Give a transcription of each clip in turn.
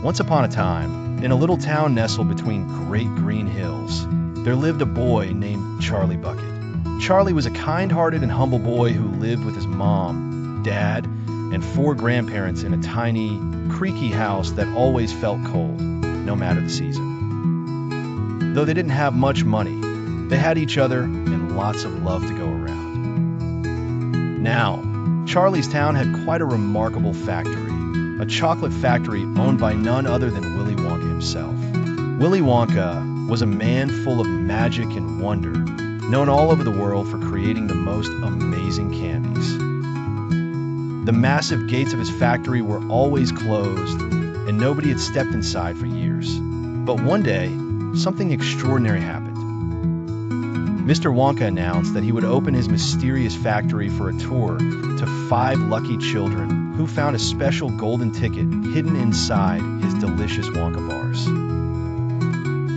Once upon a time, in a little town nestled between great green hills, there lived a boy named Charlie Bucket. Charlie was a kind-hearted and humble boy who lived with his mom, dad, and 4 grandparents in a tiny, creaky house that always felt cold, no matter the season. Though they didn't have much money, they had each other and lots of love to go around. Now, Charlie's town had quite a remarkable factory, a chocolate factory owned by none other than Willy Wonka himself. Willy Wonka was a man full of magic and wonder, known all over the world for creating the most amazing candies. The massive gates of his factory were always closed, and nobody had stepped inside for years. But one day, something extraordinary happened. Mr. Wonka announced that he would open his mysterious factory for a tour to 5 lucky children who found a special golden ticket hidden inside his delicious Wonka bars.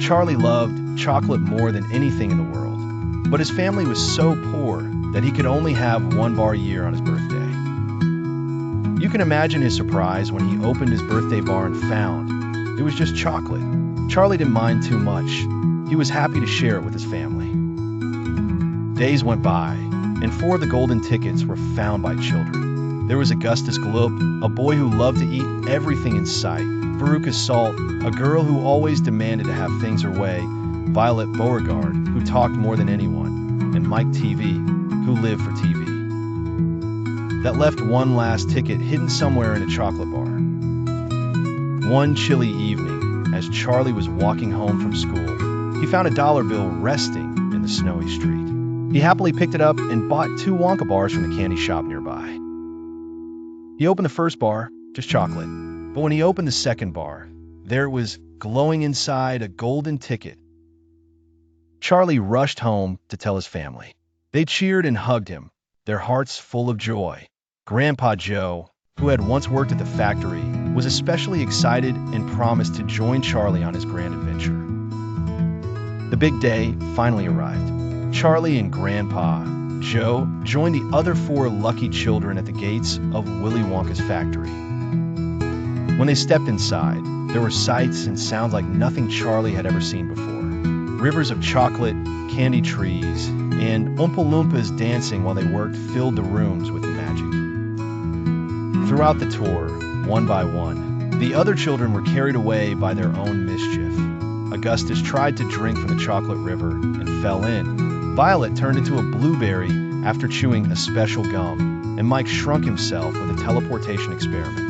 Charlie loved chocolate more than anything in the world, but his family was so poor that he could only have 1 bar a year on his birthday. You can imagine his surprise when he opened his birthday bar and found it was just chocolate. Charlie didn't mind too much. He was happy to share it with his family. Days went by, and 4 of the golden tickets were found by children. There was Augustus Gloop, a boy who loved to eat everything in sight, Veruca Salt, a girl who always demanded to have things her way, Violet Beauregard, who talked more than anyone, and Mike TV, who lived for TV. That left one last ticket hidden somewhere in a chocolate bar. One chilly evening, as Charlie was walking home from school, he found a dollar bill resting in the snowy street. He happily picked it up and bought 2 Wonka bars from the candy shop nearby. He opened the first bar, just chocolate, but when he opened the second bar, there it was, glowing inside, a golden ticket. Charlie rushed home to tell his family. They cheered and hugged him, their hearts full of joy. Grandpa Joe, who had once worked at the factory, was especially excited and promised to join Charlie on his grand adventure. The big day finally arrived. Charlie and Grandpa Joe joined the other 4 lucky children at the gates of Willy Wonka's factory. When they stepped inside, there were sights and sounds like nothing Charlie had ever seen before. Rivers of chocolate, candy trees, and Oompa Loompas dancing while they worked filled the rooms with magic. Throughout the tour, one by one, the other children were carried away by their own mischief. Augustus tried to drink from the chocolate river and fell in. Violet turned into a blueberry after chewing a special gum, and Mike shrunk himself with a teleportation experiment.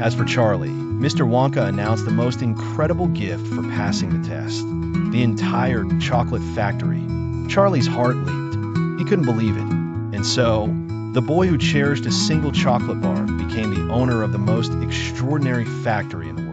As for Charlie, Mr. Wonka announced the most incredible gift for passing the test: the entire chocolate factory. Charlie's heart leaped. He couldn't believe it. And so, the boy who cherished a single chocolate bar became the owner of the most extraordinary factory in the world.